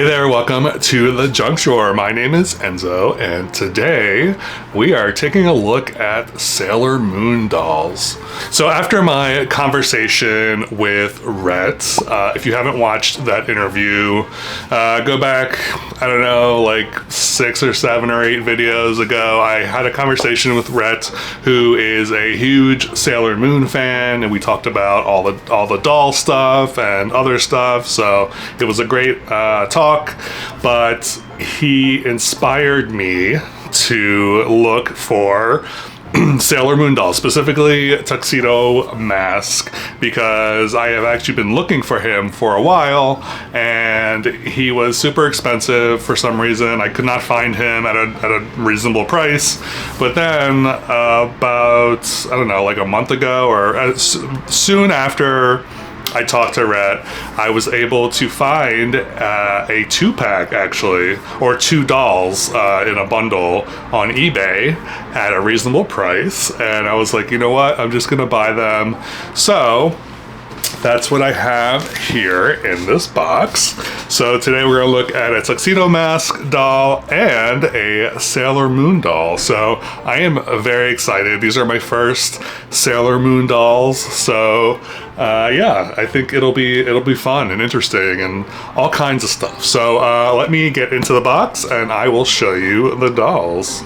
Hey there, welcome to the Junk Drawer. My name is Enzo, and today we are taking a look at Sailor Moon dolls. So after my conversation with Rhett, if you haven't watched that interview, go back, I don't know, like 6 or 7 or 8 videos ago. I had a conversation with Rhett, who is a huge Sailor Moon fan, and we talked about all the doll stuff and other stuff. So it was a great talk, but he inspired me to look for Sailor Moon dolls, specifically Tuxedo Mask, because I have actually been looking for him for a while, and he was super expensive for some reason. I could not find him at a reasonable price. But then about, I don't know, like a month ago, or soon after I talked to Rhett, I was able to find a 2-pack, actually, or 2 dolls in a bundle on eBay at a reasonable price. And I was like, you know what? I'm just going to buy them. So that's what I have here in this box. So today we're going to look at a Tuxedo Mask doll and a Sailor Moon doll. So I am very excited. These are my first Sailor Moon dolls. So yeah, I think it'll be fun and interesting and all kinds of stuff. So let me get into the box and I will show you the dolls.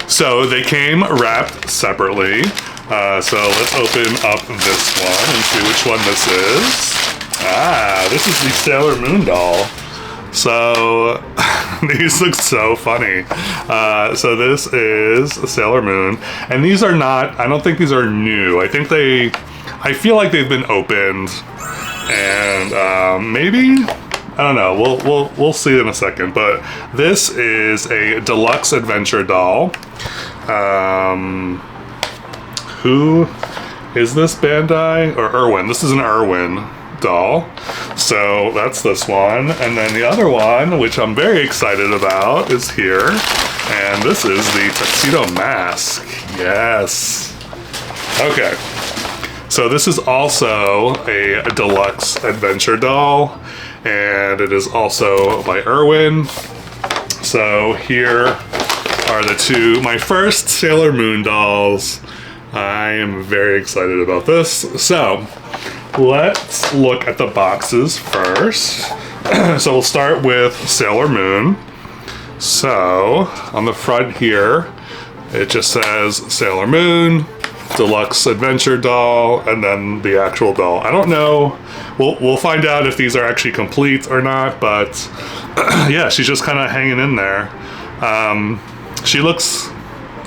So they came wrapped separately. So let's open up this one and see which one this is. This is the Sailor Moon doll. So these look so funny. So this is Sailor Moon, and these are not, I don't think these are new. I feel like they've been opened, and maybe, I don't know, we'll see in a second. But this is a deluxe adventure doll. Who is this? Bandai or Irwin? This is an Irwin doll. So that's this one. And then the other one, which I'm very excited about, is here. And this is the Tuxedo Mask. Yes. Okay. So this is also a deluxe adventure doll. And it is also by Irwin. So here are the two, my first Sailor Moon dolls. I am very excited about this. So let's look at the boxes first. So we'll start with Sailor Moon. So on the front here, it just says Sailor Moon, Deluxe Adventure Doll, and then the actual doll. I don't know. We'll find out if these are actually complete or not, but yeah, she's just kind of hanging in there. She looks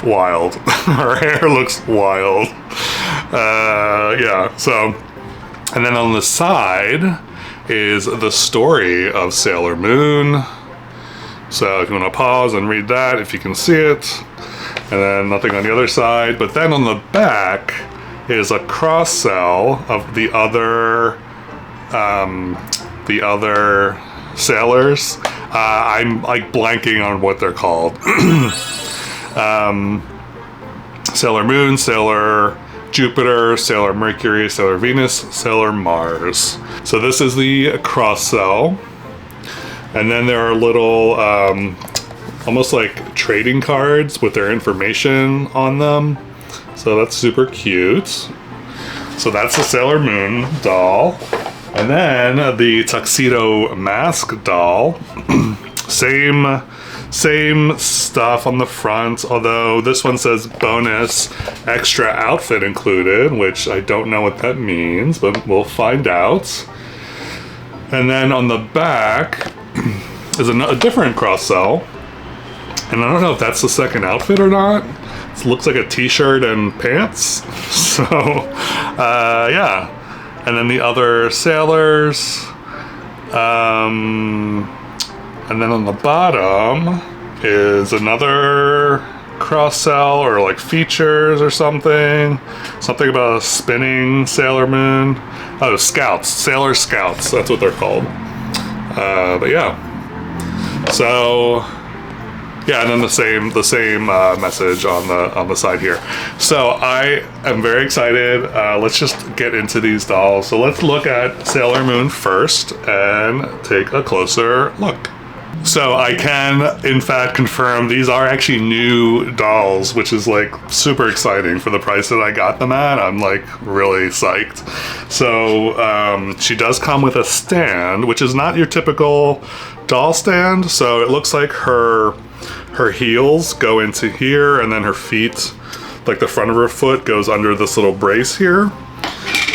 wild. Her hair looks wild. Yeah, so, and then on the side is the story of Sailor Moon. So if you want to pause and read that, if you can see it. And then nothing on the other side. But then on the back is a cross-cell of the other sailors. I'm like blanking on what they're called. Sailor Moon, Sailor Jupiter, Sailor Mercury, Sailor Venus, Sailor Mars. So this is the cross cell. And then there are little, almost like trading cards with their information on them. So that's super cute. So that's the Sailor Moon doll. And then the Tuxedo Mask doll. Same stuff on the front, although this one says bonus extra outfit included, which I don't know what that means, but we'll find out. And then on the back is a different cross cell, and I don't know if that's the second outfit or not. It looks like a t-shirt and pants. So yeah, and then the other sailors. And then on the bottom is another cross cell or like features or something. Something about a spinning Sailor Moon. Oh, scouts, Sailor Scouts, that's what they're called. But yeah. So yeah, and then the same message on the side here. So I am very excited. Let's just get into these dolls. So let's look at Sailor Moon first and take a closer look. So I can, in fact, confirm these are actually new dolls, which is like super exciting for the price that I got them at. I'm like really psyched. So she does come with a stand, which is not your typical doll stand. So it looks like her heels go into here, and then her feet, like the front of her foot, goes under this little brace here.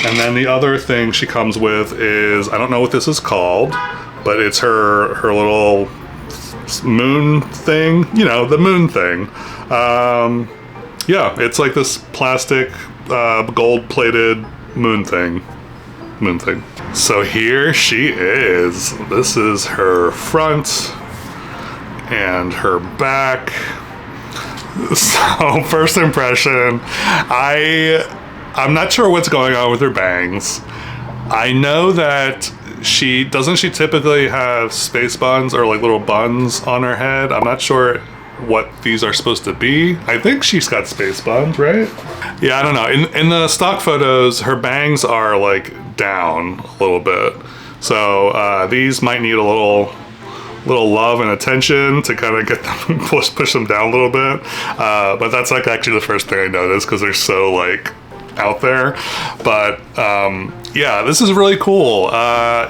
And then the other thing she comes with is, I don't know what this is called, but it's her little moon thing, you know, the moon thing. Yeah, it's like this plastic gold-plated moon thing. So here she is. This is her front and her back. So first impression, I'm not sure what's going on with her bangs. I know that she typically have space buns or like little buns on her head. I'm not sure what these are supposed to be. I think she's got space buns, right? Yeah, I don't know. In the stock photos, her bangs are like down a little bit. So these might need a little love and attention to kind of get them push them down a little bit. But that's like actually the first thing I noticed because they're so like out there. But yeah, this is really cool.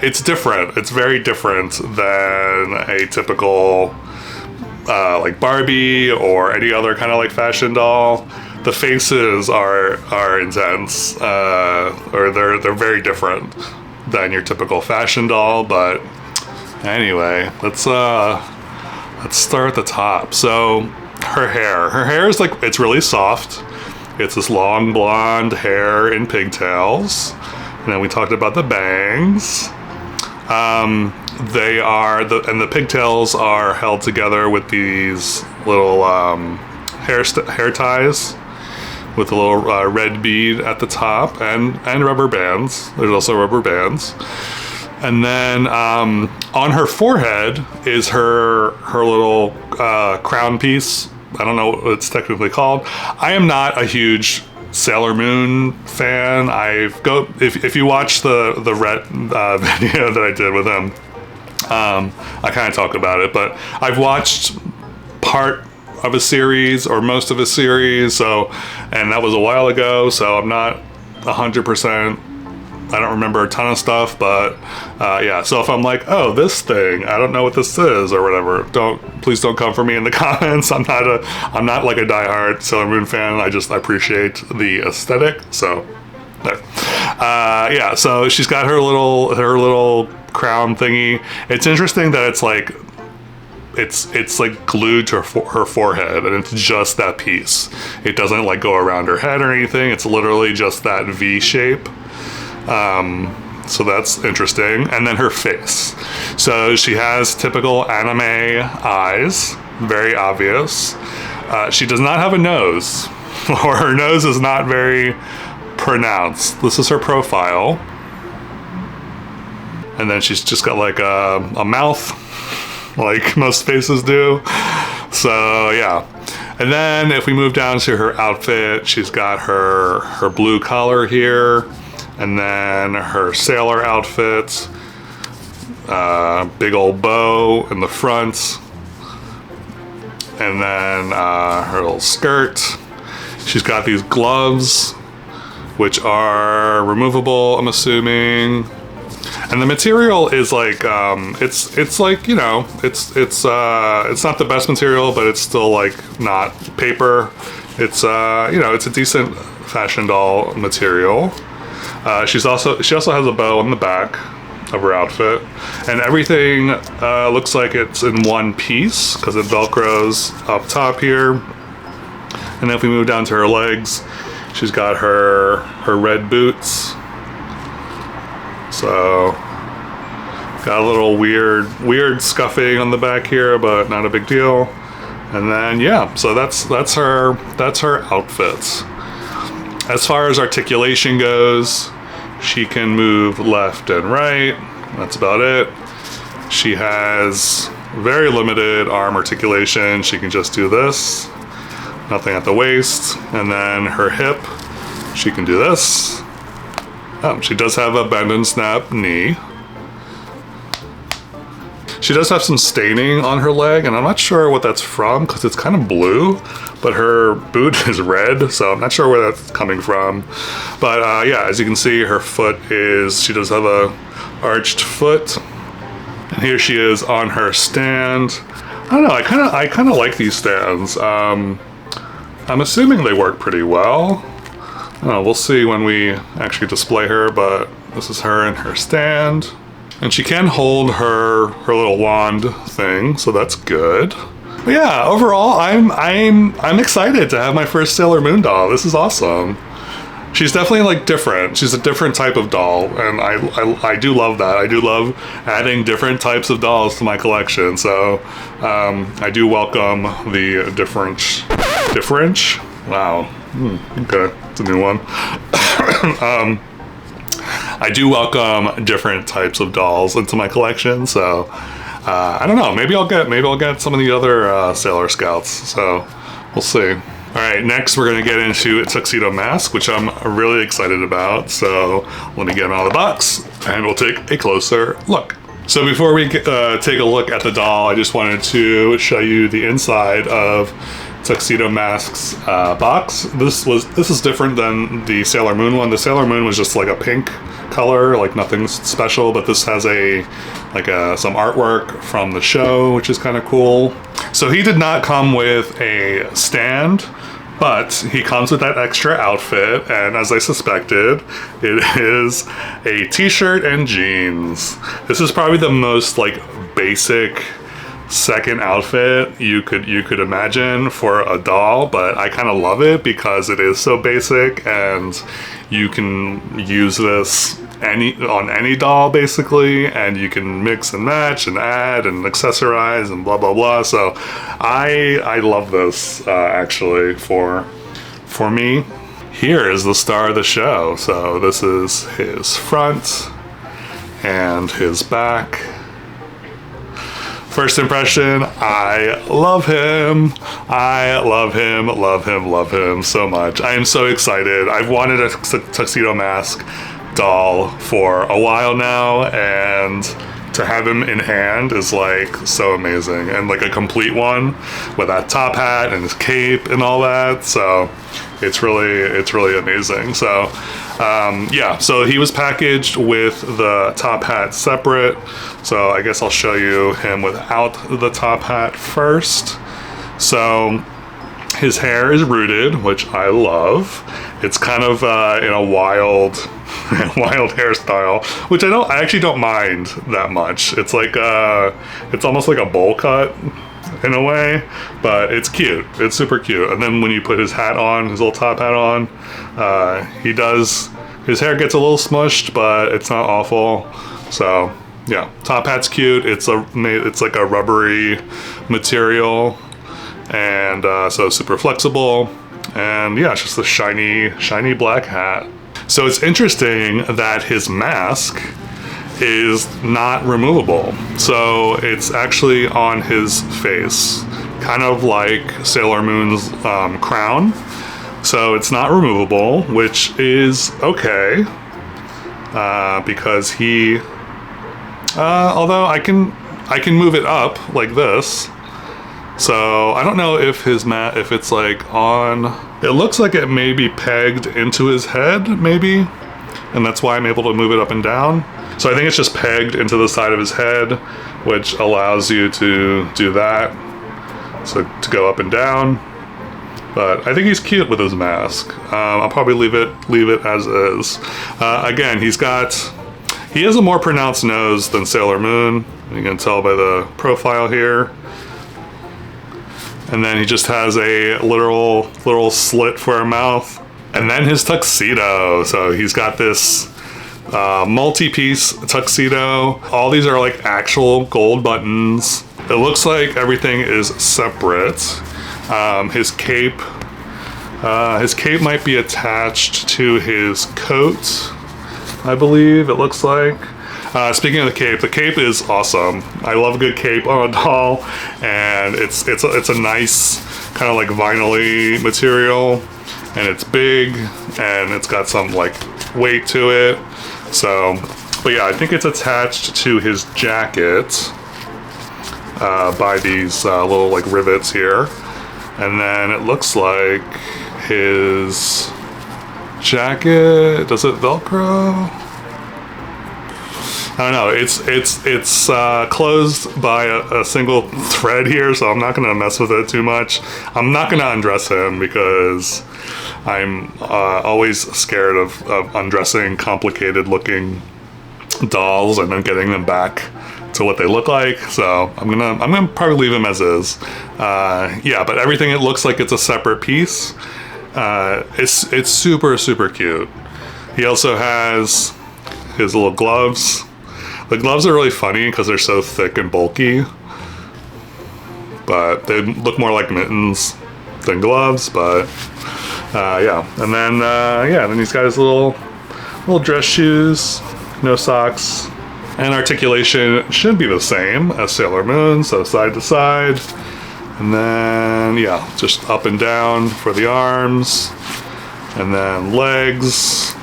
It's different. It's very different than a typical like Barbie or any other kind of like fashion doll. The faces are intense, or they're very different than your typical fashion doll. But anyway, let's start at the top. So her hair is like, it's really soft. It's this long blonde hair in pigtails. And then we talked about the bangs. The pigtails are held together with these little hair ties with a little red bead at the top and rubber bands. There's also rubber bands. And then on her forehead is her little crown piece. I don't know what it's technically called. I am not a huge Sailor Moon fan. If you watch the Rhett video that I did with him, I kind of talk about it, but I've watched part of a series or most of a series, and that was a while ago, so I'm not 100%. I don't remember a ton of stuff, but yeah. So if I'm like, oh, this thing, I don't know what this is or whatever, please don't come for me in the comments. I'm not like a diehard Sailor Moon fan. I just appreciate the aesthetic. So there. Yeah. So she's got her little crown thingy. It's interesting that it's like glued to her forehead, and it's just that piece. It doesn't like go around her head or anything. It's literally just that V shape. So that's interesting. And then her face. So she has typical anime eyes, very obvious. She does not have a nose, or her nose is not very pronounced. This is her profile. And then she's just got like a mouth, like most faces do. So yeah. And then if we move down to her outfit, she's got her blue collar here. And then her sailor outfit, big old bow in the front, and then her little skirt. She's got these gloves, which are removable, I'm assuming. And the material is like, it's like, you know, it's not the best material, but it's still like not paper. It's you know, it's a decent fashion doll material. She also has a bow on the back of her outfit, and everything looks like it's in one piece because it velcros up top here. And then if we move down to her legs, she's got her red boots. So got a little weird scuffing on the back here, but not a big deal. And then yeah, so that's her outfit. As far as articulation goes, she can move left and right. That's about it. She has very limited arm articulation. She can just do this. Nothing at the waist. And then her hip, she can do this. She does have a bend and snap knee. She does have some staining on her leg, and I'm not sure what that's from because it's kind of blue, but her boot is red, so I'm not sure where that's coming from. But yeah, as you can see, her foot she does have a arched foot. And here she is on her stand. I don't know, I kind of like these stands. I'm assuming they work pretty well. We'll see when we actually display her, but this is her in her stand. And she can hold her little wand thing, so that's good. But yeah, overall, I'm excited to have my first Sailor Moon doll. This is awesome. She's definitely like different. She's a different type of doll, and I do love that. I do love adding different types of dolls to my collection. So I do welcome the difference. Wow. Okay, it's a new one. I do welcome different types of dolls into my collection. So I don't know. Maybe I'll get some of the other Sailor Scouts. So we'll see. All right, next we're gonna get into Tuxedo Mask, which I'm really excited about. So let me get them out of the box and we'll take a closer look. So before we take a look at the doll, I just wanted to show you the inside of Tuxedo Mask's box. This is different than the Sailor Moon one. The Sailor Moon was just like a pink color, like nothing special, but this has some artwork from the show, which is kind of cool. So he did not come with a stand, but he comes with that extra outfit, and as I suspected, it is a t-shirt and jeans. This is probably the most like basic second outfit you could imagine for a doll, but I kind of love it because it is so basic, and you can use this on any doll basically, and you can mix and match and add and accessorize and blah blah blah. So I love this actually for me. Here is the star of the show. So this is his front and his back. First impression, I love him. I love him so much. I am so excited. I've wanted a Tuxedo Mask doll for a while now, and to have him in hand is like so amazing, and like a complete one with that top hat and his cape and all that. So it's really amazing. So yeah, so he was packaged with the top hat separate. So I guess I'll show you him without the top hat first. So his hair is rooted, which I love. It's kind of in a wild hairstyle, which I actually don't mind that much. It's like it's almost like a bowl cut in a way, but it's cute. It's super cute. And then when you put his hat on, his little top hat on, his hair gets a little smushed, but it's not awful. So yeah, top hat's cute. It's like a rubbery material, and so super flexible. And yeah, it's just a shiny black hat. So it's interesting that his mask is not removable. So it's actually on his face, kind of like Sailor Moon's crown. So it's not removable, which is okay, because although I can move it up like this. So I don't know if if it's like on, it looks like it may be pegged into his head maybe, and that's why I'm able to move it up and down. So I think it's just pegged into the side of his head, which allows you to do that, so to go up and down. But I think he's cute with his mask. I'll probably leave it as is. Again, he has a more pronounced nose than Sailor Moon. You can tell by the profile here. And then he just has a little slit for a mouth. And then his tuxedo. So he's got this multi-piece tuxedo. All these are like actual gold buttons. It looks like everything is separate. His cape might be attached to his coat, I believe it looks like. Speaking of the cape is awesome. I love a good cape on a doll, and it's a nice kind of like vinyl-y material, and it's big, and it's got some like weight to it. So, but yeah, I think it's attached to his jacket. by these little like rivets here. And then it looks like his jacket, does it Velcro? I don't know, it's closed by a single thread here, so I'm not gonna mess with it too much. I'm not gonna undress him because I'm always scared of undressing complicated looking dolls and then getting them back to what they look like. So I'm gonna probably leave him as is. Yeah, but everything, it looks like it's a separate piece. It's super, super cute. He also has his little gloves. The gloves are really funny because they're so thick and bulky, but they look more like mittens than gloves. But yeah, and then yeah, then he's got his little dress shoes, no socks, and articulation should be the same as Sailor Moon, so side to side. And then yeah, just up and down for the arms, and then legs.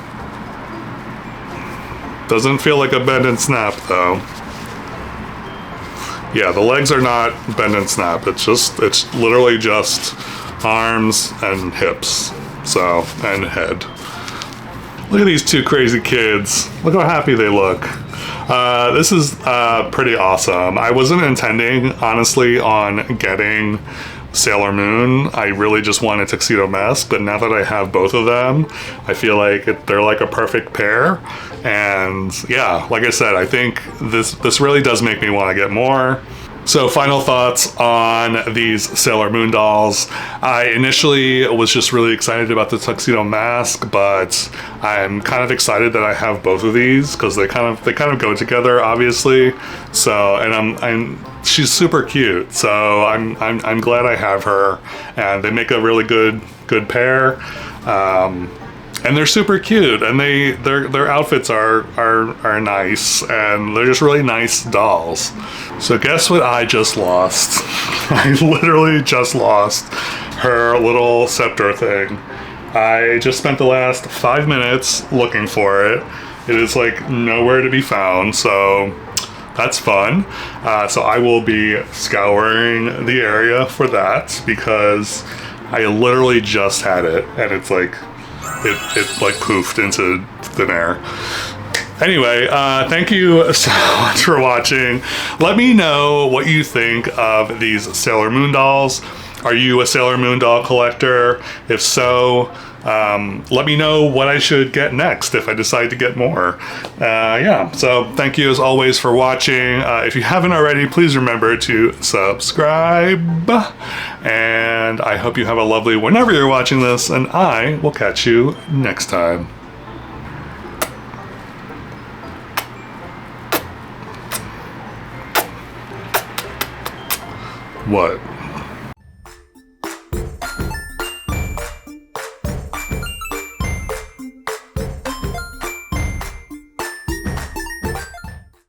Doesn't feel like a bend and snap though. Yeah, the legs are not bend and snap. It's literally just arms and hips. So, and head. Look at these two crazy kids. Look how happy they look. This is pretty awesome. I wasn't intending, honestly, on getting Sailor Moon. I really just wanted Tuxedo Mask, but now that I have both of them, I feel like they're like a perfect pair. And yeah, like I said, I think this really does make me want to get more. So final thoughts on these Sailor Moon dolls. I initially was just really excited about the Tuxedo Mask, but I'm kind of excited that I have both of these because they kind of go together, obviously. So, and she's super cute. So I'm glad I have her, and they make a really good pair. And they're super cute, and their outfits are nice, and they're just really nice dolls. So guess what I just lost? I literally just lost her little scepter thing. I just spent the last 5 minutes looking for it. It is like nowhere to be found, so that's fun. So I will be scouring the area for that because I literally just had it, and it's like it like poofed into thin air. Anyway, thank you so much for watching. Let me know what you think of these Sailor Moon dolls. Are you a Sailor Moon doll collector? If so, let me know what I should get next if I decide to get more. Yeah, so thank you as always for watching. If you haven't already, please remember to subscribe. And I hope you have a lovely whenever you're watching this, and I will catch you next time. What?